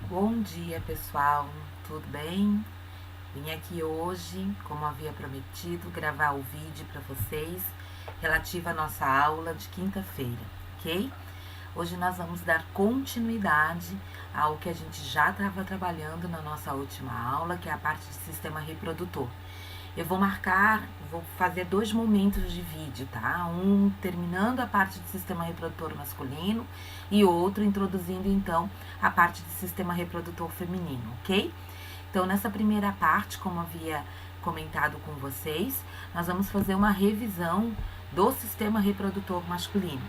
Bom dia, pessoal, tudo bem? Vim aqui hoje, como havia prometido, gravar o vídeo para vocês relativo à nossa aula de quinta-feira, ok? Hoje nós vamos dar continuidade ao que a gente já estava trabalhando na nossa última aula, que é a parte de sistema reprodutor. Eu vou fazer 2 momentos de vídeo, tá? Um terminando a parte do sistema reprodutor masculino e outro introduzindo então a parte do sistema reprodutor feminino, ok? Então, nessa primeira parte, como havia comentado com vocês, nós vamos fazer uma revisão do sistema reprodutor masculino.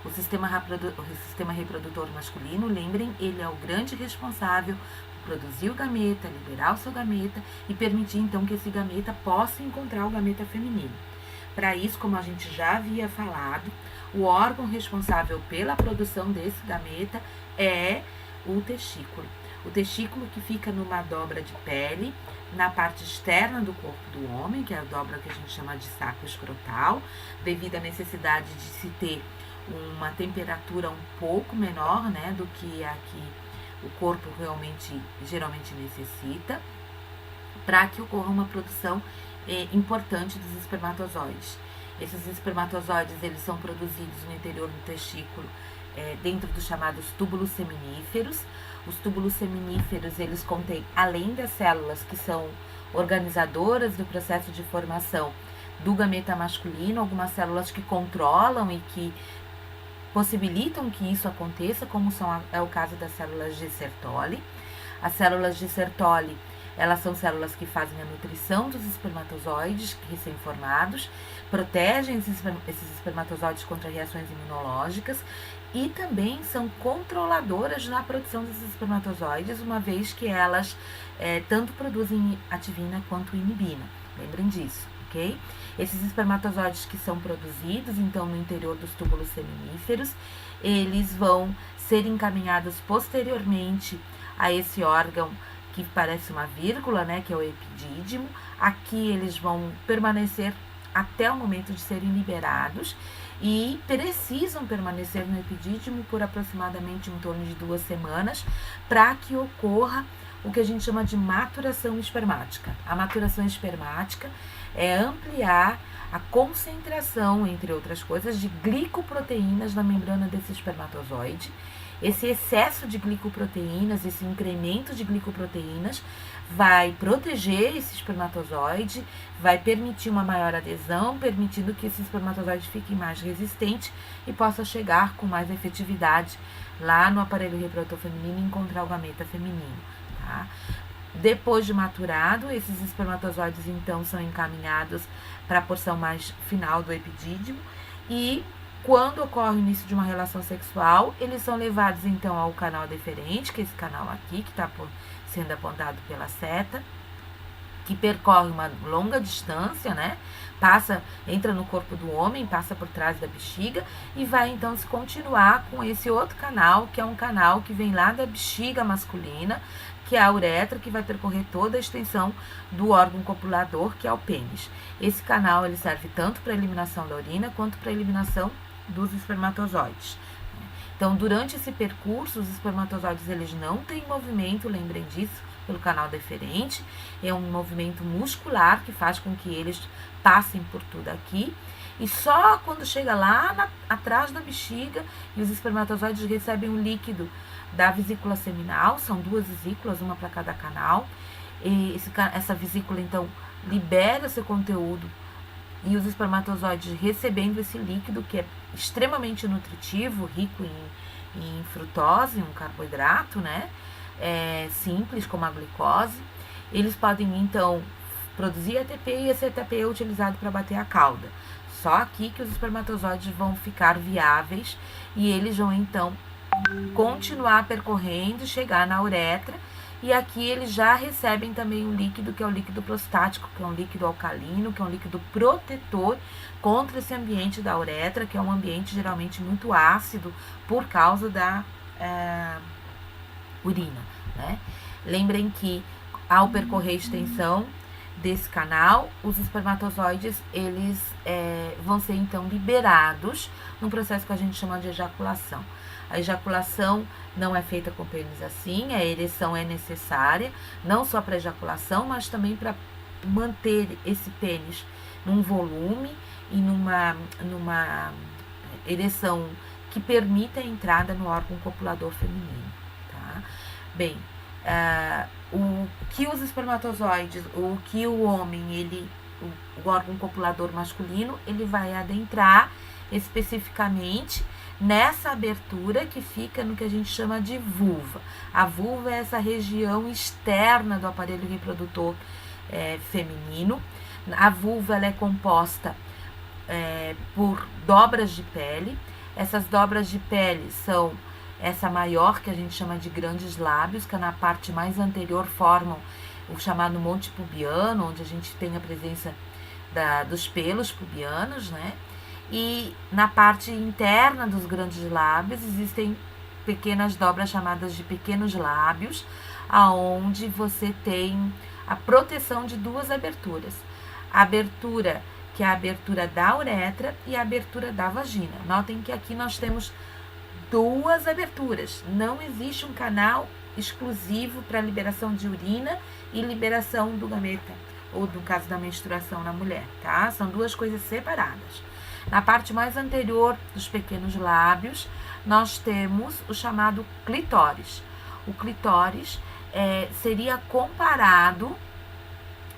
O sistema reprodutor masculino, lembrem, ele é o grande responsável por produzir o gameta, liberar o seu gameta e permitir então que esse gameta possa encontrar o gameta feminino. Para isso, como a gente já havia falado, o órgão responsável pela produção desse gameta é o testículo. O testículo que fica numa dobra de pele na parte externa do corpo do homem, que é a dobra que a gente chama de saco escrotal, devido à necessidade de se ter uma temperatura um pouco menor, né, do que a que o corpo geralmente necessita, para que ocorra uma produção importante dos espermatozoides. Esses espermatozoides, eles são produzidos no interior do testículo, dentro dos chamados túbulos seminíferos. Os túbulos seminíferos, eles contêm, além das células que são organizadoras do processo de formação do gameta masculino, algumas células que controlam e que possibilitam que isso aconteça, como é o caso das células de Sertoli. As células de Sertoli, elas são células que fazem a nutrição dos espermatozoides recém-formados, protegem esses espermatozoides contra reações imunológicas e também são controladoras na produção desses espermatozoides, uma vez que elas tanto produzem ativina quanto inibina. Lembrem disso, ok? Esses espermatozoides que são produzidos, então, no interior dos túbulos seminíferos, eles vão ser encaminhados posteriormente a esse órgão que parece uma vírgula, né, que é o epidídimo. Aqui eles vão permanecer até o momento de serem liberados e precisam permanecer no epidídimo por aproximadamente em torno de 2 semanas para que ocorra o que a gente chama de maturação espermática. A maturação espermática é ampliar a concentração, entre outras coisas, de glicoproteínas na membrana desse espermatozoide. Esse excesso de glicoproteínas, esse incremento de glicoproteínas vai proteger esse espermatozoide, vai permitir uma maior adesão, permitindo que esse espermatozoide fique mais resistente e possa chegar com mais efetividade lá no aparelho reprodutor feminino e encontrar o gameta feminino, tá? Depois de maturado, esses espermatozoides então são encaminhados para a porção mais final do epidídimo e quando ocorre o início de uma relação sexual, eles são levados então ao canal deferente, que é esse canal aqui, que está sendo apontado pela seta, que percorre uma longa distância, né? Entra no corpo do homem, passa por trás da bexiga e vai então se continuar com esse outro canal, que é um canal que vem lá da bexiga masculina, que é a uretra, que vai percorrer toda a extensão do órgão copulador, que é o pênis. Esse canal ele serve tanto para a eliminação da urina quanto para a eliminação dos espermatozoides. Então, durante esse percurso, os espermatozoides eles não têm movimento, lembrem disso, pelo canal deferente. É um movimento muscular que faz com que eles passem por tudo aqui. E só quando chega lá atrás da bexiga e os espermatozoides recebem o líquido da vesícula seminal, são 2 vesículas, uma para cada canal. E essa vesícula, então, libera seu conteúdo e os espermatozoides recebendo esse líquido, que é extremamente nutritivo, rico em frutose, um carboidrato, né? Simples, como a glicose. Eles podem, então, produzir ATP e esse ATP é utilizado para bater a cauda. Só aqui que os espermatozoides vão ficar viáveis e eles vão, então, continuar percorrendo, chegar na uretra. E aqui eles já recebem também um líquido, que é o líquido prostático, que é um líquido alcalino, que é um líquido protetor contra esse ambiente da uretra, que é um ambiente geralmente muito ácido por causa da urina, né? Lembrem que ao percorrer a extensão desse canal, os espermatozoides eles vão ser então liberados num processo que a gente chama de ejaculação. A ejaculação não é feita com pênis assim, a ereção é necessária, não só para ejaculação, mas também para manter esse pênis num volume e numa ereção que permita a entrada no órgão copulador feminino, tá? Bem, o que os espermatozoides, o que o homem, o órgão copulador masculino, ele vai adentrar especificamente nessa abertura que fica no que a gente chama de vulva. A vulva é essa região externa do aparelho reprodutor feminino. A vulva ela é composta por dobras de pele. Essas dobras de pele são essa maior, que a gente chama de grandes lábios, que na parte mais anterior formam o chamado monte pubiano, onde a gente tem a presença dos pelos pubianos, né? E na parte interna dos grandes lábios existem pequenas dobras chamadas de pequenos lábios, aonde você tem a proteção de duas aberturas. A abertura, que é a abertura da uretra, e a abertura da vagina. Notem que aqui nós temos duas aberturas. Não existe um canal exclusivo para liberação de urina e liberação do gameta, ou no caso da menstruação na mulher, tá? São duas coisas separadas. Na parte mais anterior dos pequenos lábios, nós temos o chamado clitóris. O clitóris seria comparado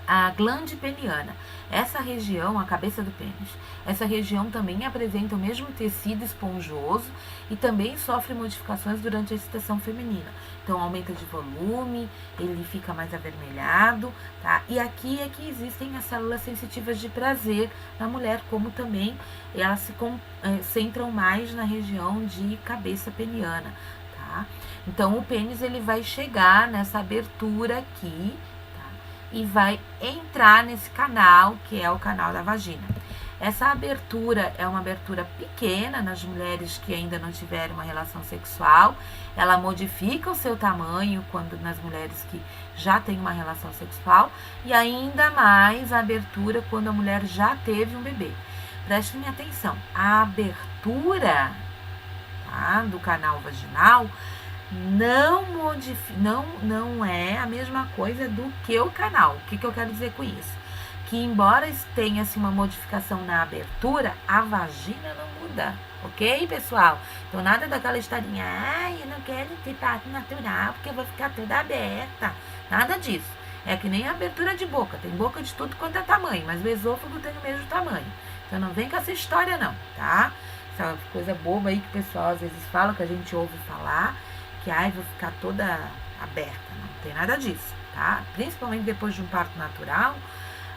à glande peniana. Essa região, a cabeça do pênis, essa região também apresenta o mesmo tecido esponjoso e também sofre modificações durante a excitação feminina. Então, aumenta de volume, ele fica mais avermelhado, tá? E aqui é que existem as células sensitivas de prazer na mulher, como também elas se concentram mais na região de cabeça peniana, tá? Então, o pênis, ele vai chegar nessa abertura aqui, tá? E vai entrar nesse canal, que é o canal da vagina. Essa abertura é uma abertura pequena nas mulheres que ainda não tiveram uma relação sexual. Ela modifica o seu tamanho nas mulheres que já têm uma relação sexual, e ainda mais a abertura quando a mulher já teve um bebê. Prestem atenção, a abertura, tá, do canal vaginal não é a mesma coisa do que o canal. O que eu quero dizer com isso? Que embora tenha-se uma modificação na abertura, a vagina não muda, ok, pessoal? Então, nada daquela historinha, eu não quero ter parto natural porque eu vou ficar toda aberta. Nada disso. É que nem a abertura de boca. Tem boca de tudo quanto é tamanho, mas o esôfago tem o mesmo tamanho. Então, não vem com essa história não, tá? Essa coisa boba aí que o pessoal às vezes fala, que a gente ouve falar, que, vou ficar toda aberta. Não tem nada disso, tá? Principalmente depois de um parto natural,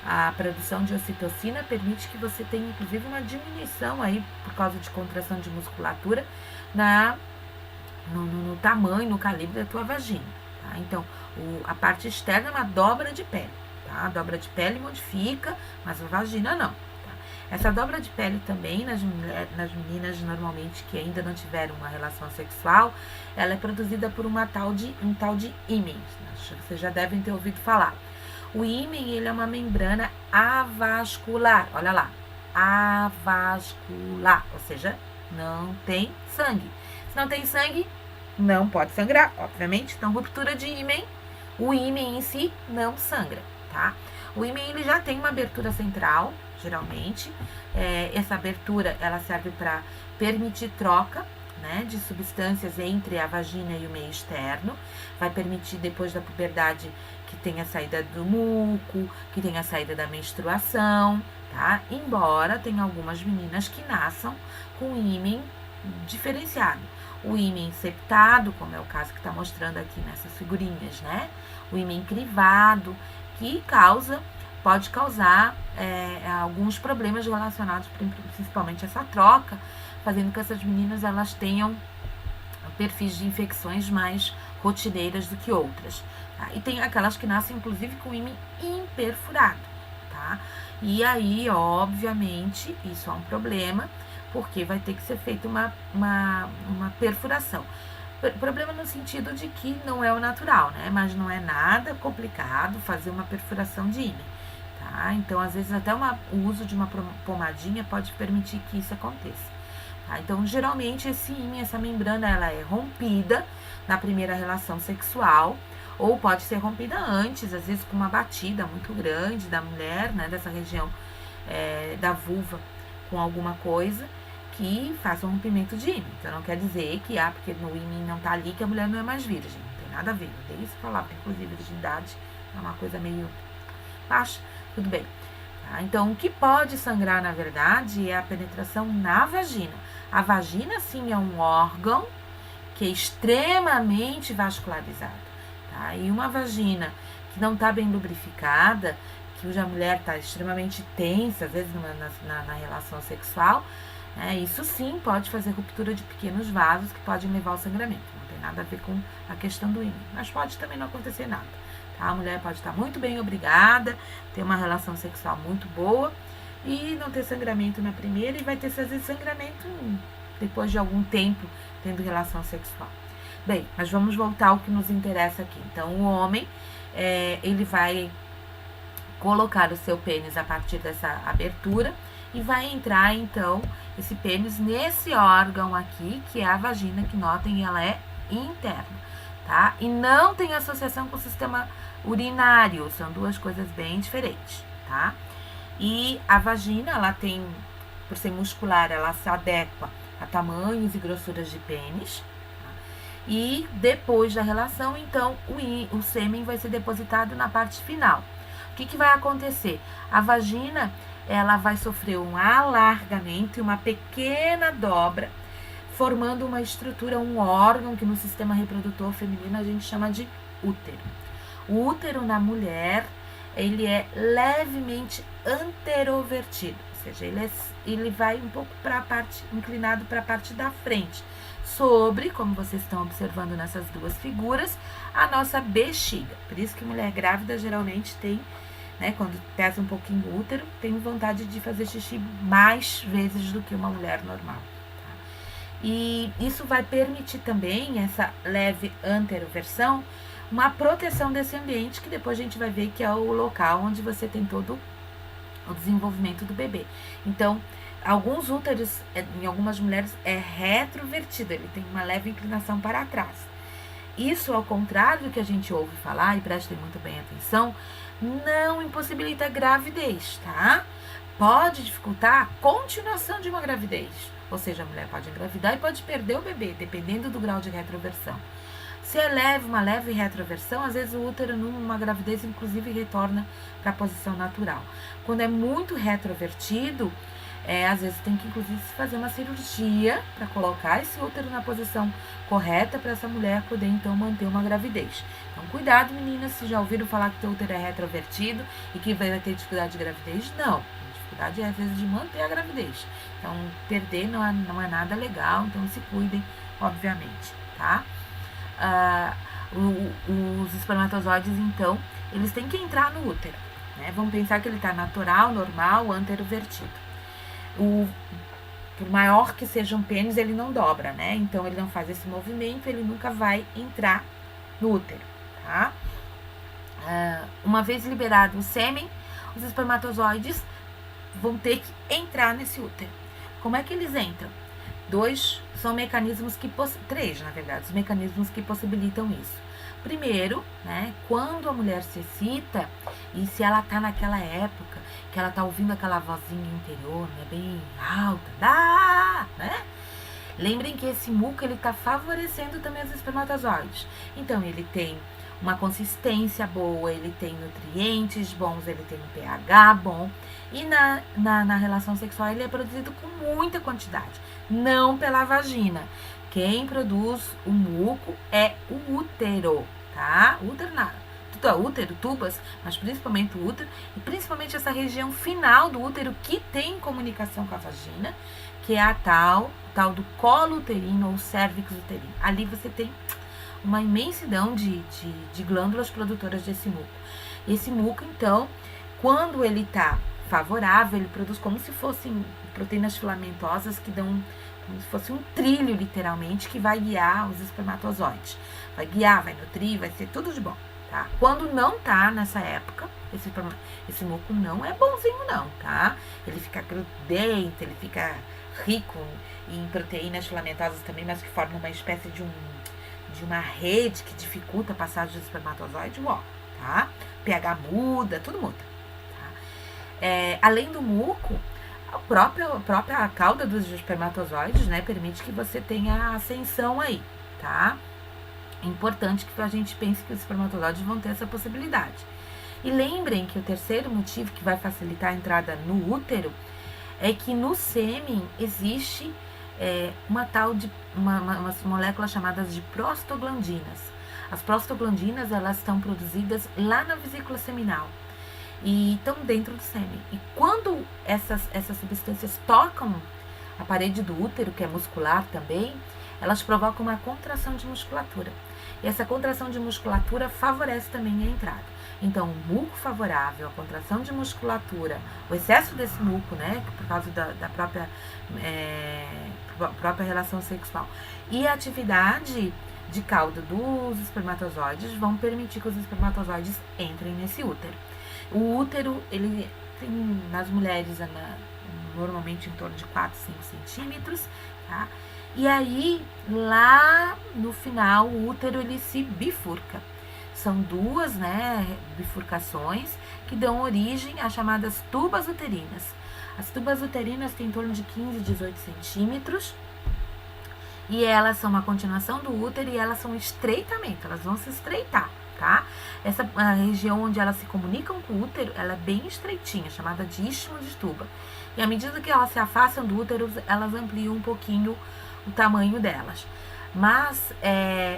a produção de ocitocina permite que você tenha, inclusive, uma diminuição aí, por causa de contração de musculatura, no tamanho, no calibre da tua vagina, tá? Então, a parte externa é uma dobra de pele, tá? A dobra de pele modifica, mas a vagina não, tá? Essa dobra de pele também, nas meninas, normalmente, que ainda não tiveram uma relação sexual, ela é produzida por um tal de ímen. Vocês já devem ter ouvido falar. O ímen, ele é uma membrana avascular, olha lá, avascular, ou seja, não tem sangue. Se não tem sangue, não pode sangrar, obviamente. Então, ruptura de ímen, o ímen em si não sangra, tá? O ímen, ele já tem uma abertura central, geralmente. Essa abertura, ela serve para permitir troca, né, de substâncias entre a vagina e o meio externo. Vai permitir, depois da puberdade, que tenha a saída do muco, que tenha a saída da menstruação, tá? Embora tenha algumas meninas que nasçam com ímen diferenciado. O ímen septado, como é o caso que está mostrando aqui nessas figurinhas, né? O ímen crivado, que pode causar alguns problemas relacionados principalmente a essa troca, fazendo que essas meninas elas tenham perfis de infecções mais rotineiras do que outras, tá? E tem aquelas que nascem, inclusive, com ímen imperfurado, tá? E aí, obviamente, isso é um problema, porque vai ter que ser feita uma perfuração. Problema no sentido de que não é o natural, né? Mas não é nada complicado fazer uma perfuração de ímen, tá? Então, às vezes, até o uso de uma pomadinha pode permitir que isso aconteça. tá? Então, geralmente, esse ímã, essa membrana, ela é rompida na primeira relação sexual, ou pode ser rompida antes, às vezes com uma batida muito grande da mulher, né, dessa região da vulva, com alguma coisa que faça um rompimento de ímã. Então, não quer dizer que, porque no ímã não tá ali, que a mulher não é mais virgem. Não tem nada a ver. Eu dei isso pra falar, porque, inclusive, virgindade é uma coisa meio baixa. Tudo bem. Tá? Então, o que pode sangrar, na verdade, é a penetração na vagina. A vagina, sim, é um órgão que é extremamente vascularizado. Tá? E uma vagina que não está bem lubrificada, que a mulher está extremamente tensa, às vezes na relação sexual, isso sim pode fazer ruptura de pequenos vasos que podem levar ao sangramento. Não tem nada a ver com a questão do ímã, mas pode também não acontecer nada. Tá? A mulher pode estar muito bem obrigada, ter uma relação sexual muito boa e não ter sangramento na primeira, e vai ter, às vezes, sangramento depois de algum tempo tendo relação sexual. Bem, mas vamos voltar ao que nos interessa aqui. Então, o homem, ele vai colocar o seu pênis a partir dessa abertura e vai entrar, então, esse pênis nesse órgão aqui, que é a vagina, que notem, ela é interna, tá? E não tem associação com o sistema urinário, são duas coisas bem diferentes, tá? E a vagina, ela tem, por ser muscular, ela se adequa a tamanhos e grossuras de pênis. E depois da relação, então, o sêmen vai ser depositado na parte final. O que vai acontecer? A vagina, ela vai sofrer um alargamento e uma pequena dobra, formando uma estrutura, um órgão que no sistema reprodutor feminino a gente chama de útero. O útero na mulher, ele é levemente anterovertido, ou seja, ele vai um pouco para a parte, inclinado para a parte da frente, sobre, como vocês estão observando nessas duas figuras, a nossa bexiga. Por isso que mulher grávida geralmente tem, quando pesa um pouquinho o útero, tem vontade de fazer xixi mais vezes do que uma mulher normal. Tá? E isso vai permitir também, essa leve anteroversão, uma proteção desse ambiente, que depois a gente vai ver que é o local onde você tem todo o desenvolvimento do bebê. Então, alguns úteros, em algumas mulheres, é retrovertido, ele tem uma leve inclinação para trás. Isso, ao contrário do que a gente ouve falar, e prestem muito bem atenção, não impossibilita a gravidez, tá? Pode dificultar a continuação de uma gravidez. Ou seja, a mulher pode engravidar e pode perder o bebê, dependendo do grau de retroversão. Se é uma leve retroversão, às vezes o útero numa gravidez, inclusive, retorna para a posição natural. Quando é muito retrovertido, às vezes tem que, inclusive, fazer uma cirurgia para colocar esse útero na posição correta para essa mulher poder, então, manter uma gravidez. Então, cuidado, meninas, se já ouviram falar que o útero é retrovertido e que vai ter dificuldade de gravidez, não. A dificuldade é, às vezes, de manter a gravidez. Então, perder não é nada legal, então se cuidem, obviamente, tá? Os espermatozoides, então, eles têm que entrar no útero, né? Vamos pensar que ele está natural, normal, anterovertido. Por maior que seja um pênis, ele não dobra, né? Então, ele não faz esse movimento, ele nunca vai entrar no útero, tá? Uma vez liberado o sêmen, os espermatozoides vão ter que entrar nesse útero. Como é que eles entram? São mecanismos três, na verdade, os mecanismos que possibilitam isso. Primeiro, né, quando a mulher se excita, e se ela tá naquela época que ela tá ouvindo aquela vozinha interior, né, bem alta, né? Lembrem que esse muco, ele tá favorecendo também os espermatozoides. Então, ele tem uma consistência boa, ele tem nutrientes bons, ele tem um pH bom. E na relação sexual, ele é produzido com muita quantidade, não pela vagina. Quem produz o muco é o útero, tá? Útero, tubas, mas principalmente o útero, e principalmente essa região final do útero que tem comunicação com a vagina, que é a tal do colo uterino ou cérvix uterino. Ali você tem uma imensidão de glândulas produtoras desse muco. Esse muco, então, quando ele está favorável, ele produz como se fossem proteínas filamentosas que dão como se fosse um trilho, literalmente, que vai guiar os espermatozoides. Vai guiar, vai nutrir, vai ser tudo de bom, tá? Quando não tá nessa época, esse muco não é bonzinho não, tá? Ele fica grudento, ele fica rico em proteínas filamentosas também, mas que formam uma espécie de uma rede que dificulta a passagem do espermatozoide, tá? pH muda, tudo muda. Tá? Além do muco, a própria cauda dos espermatozoides, né, permite que você tenha ascensão aí, tá? É importante que a gente pense que os espermatozoides vão ter essa possibilidade. E lembrem que o terceiro motivo que vai facilitar a entrada no útero é que no sêmen existe umas moléculas chamadas de prostaglandinas. As prostaglandinas, elas estão produzidas lá na vesícula seminal e estão dentro do sêmen. E quando essas substâncias tocam a parede do útero, que é muscular também, elas provocam uma contração de musculatura. E essa contração de musculatura favorece também a entrada. Então, o muco favorável, a contração de musculatura, o excesso desse muco, né, por causa da própria relação sexual, e a atividade de cauda dos espermatozoides vão permitir que os espermatozoides entrem nesse útero. O útero, ele tem nas mulheres normalmente em torno de 4, 5 centímetros, tá? E aí, lá no final, o útero ele se bifurca. São duas, né, bifurcações que dão origem às chamadas tubas uterinas. As tubas uterinas têm em torno de 15, 18 centímetros e elas são uma continuação do útero e elas são um estreitamento, elas vão se estreitar, tá? A região onde elas se comunicam com o útero, ela é bem estreitinha, chamada de istmo de tuba. E à medida que elas se afastam do útero, elas ampliam um pouquinho o tamanho delas. Mas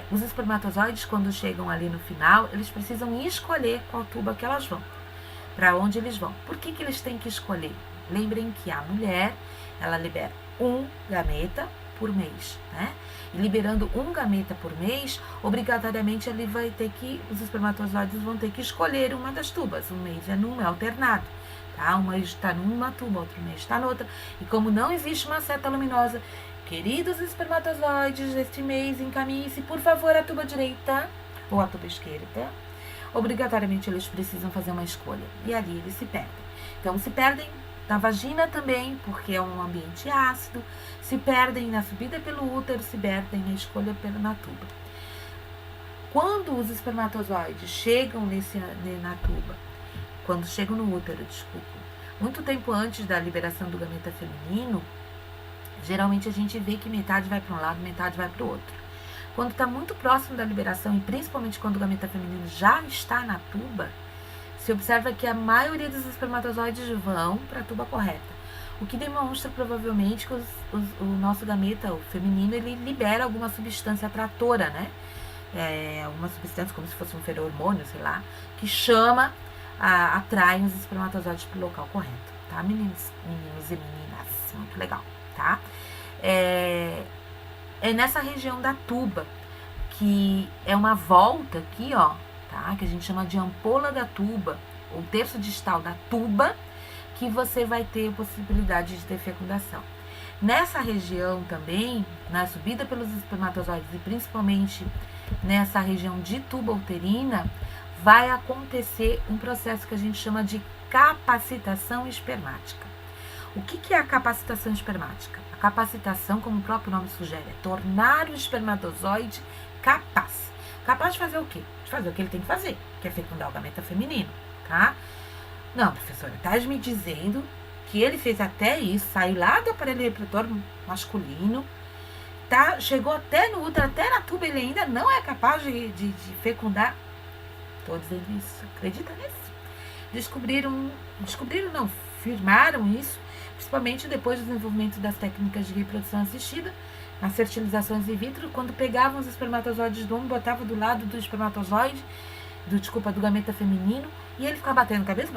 os espermatozoides, quando chegam ali no final, eles precisam escolher qual tuba que elas vão, para onde eles vão. Por que eles têm que escolher? Lembrem que a mulher, ela libera um gameta por mês, né? E liberando um gameta por mês, obrigatoriamente os espermatozoides vão ter que escolher uma das tubas. Um mês é alternado, tá? Um mês está numa tuba, outro mês está noutra. E como não existe uma seta luminosa, queridos espermatozoides, este mês encaminhe-se, por favor, à tuba direita ou à tuba esquerda. Obrigatoriamente eles precisam fazer uma escolha. E ali eles se perdem. Então, se perdem na vagina também, porque é um ambiente ácido. Se perdem na subida pelo útero, se perdem na escolha na tuba. Quando os espermatozoides chegam na tuba, quando chegam no útero, muito tempo antes da liberação do gameta feminino, geralmente a gente vê que metade vai para um lado, metade vai para o outro. Quando está muito próximo da liberação, e principalmente quando o gameta feminino já está na tuba, se observa que a maioria dos espermatozoides vão para a tuba correta. O que demonstra provavelmente que o nosso gameta, o feminino, ele libera alguma substância atratora, né? Alguma substância como se fosse um feromônio, sei lá, que atrai os espermatozoides para o local correto, tá, meninos e meninas? Muito legal, tá? É nessa região da tuba, que é uma volta aqui, ó, tá? Que a gente chama de ampola da tuba, ou terço distal da tuba, que você vai ter a possibilidade de ter fecundação. Nessa região também, na subida pelos espermatozoides e principalmente nessa região de tuba uterina, vai acontecer um processo que a gente chama de capacitação espermática. O que é a capacitação espermática? A capacitação, como o próprio nome sugere, é tornar o espermatozoide capaz. Capaz de fazer o quê? De fazer o que ele tem que fazer, que é fecundar o gameta feminino, tá? Não, professora, tá me dizendo que ele fez até isso, saiu lá do aparelho reprodutor masculino, tá? Chegou até no útero, até na tuba, ele ainda não é capaz de fecundar? Tô dizendo isso, acredita nisso? Firmaram isso, principalmente depois do desenvolvimento das técnicas de reprodução assistida, nas fertilizações in vitro, quando pegavam os espermatozoides do homem, botavam do lado do espermatozoide, do gameta feminino, e ele ficava batendo cabeça,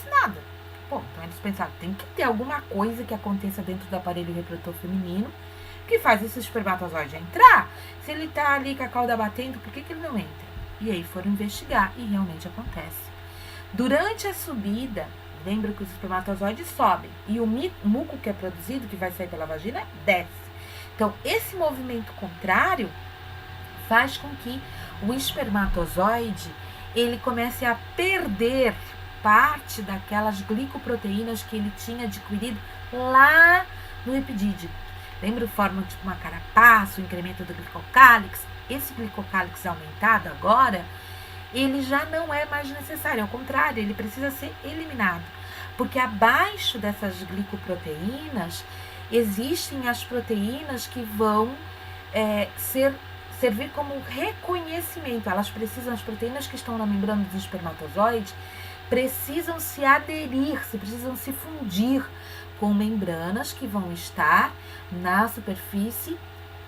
nada. Bom, então eles pensaram, tem que ter alguma coisa que aconteça dentro do aparelho reprodutor feminino que faz esse espermatozoide entrar. Se ele tá ali com a cauda batendo, por que ele não entra? E aí foram investigar, e realmente acontece. Durante a subida, lembra que os espermatozoides sobem, e o muco que é produzido, que vai sair pela vagina, desce. Então, esse movimento contrário faz com que o espermatozoide, ele comece a perder parte daquelas glicoproteínas que ele tinha adquirido lá no epidídimo. Lembra? Forma tipo uma carapaça, o incremento do glicocálix. Esse glicocálix aumentado agora, ele já não é mais necessário, ao contrário, ele precisa ser eliminado. Porque abaixo dessas glicoproteínas, existem as proteínas que vão servir como reconhecimento. Elas precisam, as proteínas que estão na membrana dos espermatozoides, precisam se aderir, precisam se fundir com membranas que vão estar na superfície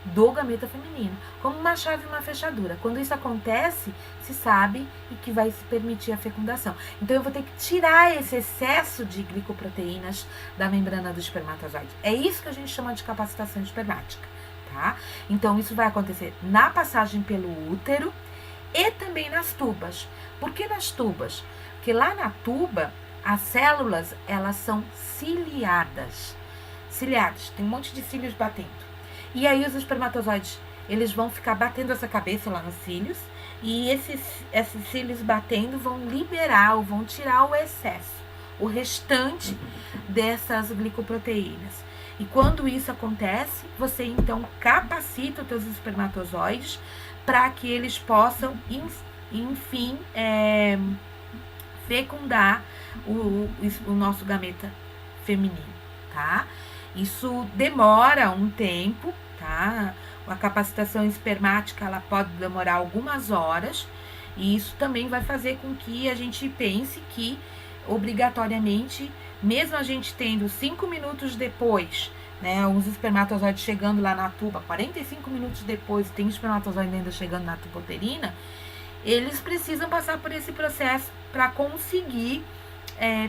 do gameta feminino, como uma chave e uma fechadura. Quando isso acontece, se sabe e que vai se permitir a fecundação. Então, eu vou ter que tirar esse excesso de glicoproteínas da membrana do espermatozoide. É isso que a gente chama de capacitação espermática, tá? Então, isso vai acontecer na passagem pelo útero e também nas tubas. Por que nas tubas? Porque lá na tuba, as células, elas são ciliadas. Ciliadas, tem um monte de cílios batendo. E aí os espermatozoides, eles vão ficar batendo essa cabeça lá nos cílios, e esses cílios batendo vão liberar, ou vão tirar o excesso, o restante dessas glicoproteínas. E quando isso acontece, você então capacita os seus espermatozoides para que eles possam, enfim, fecundar o nosso gameta feminino, tá? Isso demora um tempo, tá? A capacitação espermática, ela pode demorar algumas horas, e isso também vai fazer com que a gente pense que, obrigatoriamente, mesmo a gente tendo 5 minutos depois, né, os espermatozoides chegando lá na tuba, 45 minutos depois, tem espermatozoide ainda chegando na tuba uterina, eles precisam passar por esse processo para conseguir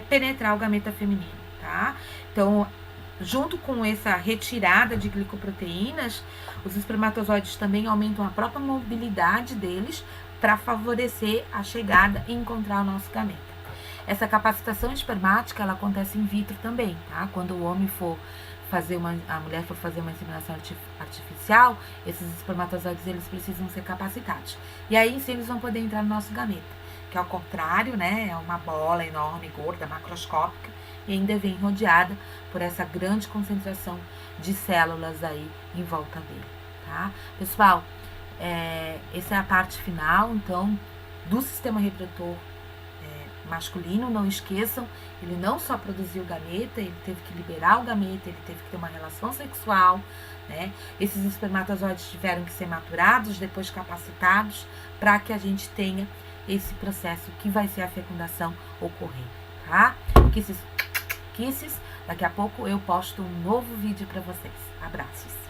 penetrar o gameta feminino, tá? Então, junto com essa retirada de glicoproteínas, os espermatozoides também aumentam a própria mobilidade deles para favorecer a chegada e encontrar o nosso gameta. Essa capacitação espermática, ela acontece in vitro também, tá? Quando o homem for fazer a mulher for fazer uma inseminação artificial, esses espermatozoides, eles precisam ser capacitados. E aí, sim, eles vão poder entrar no nosso gameta, que ao contrário, né, é uma bola enorme, gorda, macroscópica, e ainda vem rodeada por essa grande concentração de células aí em volta dele, tá? Pessoal, essa é a parte final, então, do sistema reprodutor masculino. Não esqueçam, ele não só produziu o gameta, ele teve que liberar o gameta, ele teve que ter uma relação sexual, né? Esses espermatozoides tiveram que ser maturados, depois capacitados, para que a gente tenha esse processo que vai ser a fecundação ocorrer, tá? Kisses, daqui a pouco eu posto um novo vídeo para vocês. Abraços!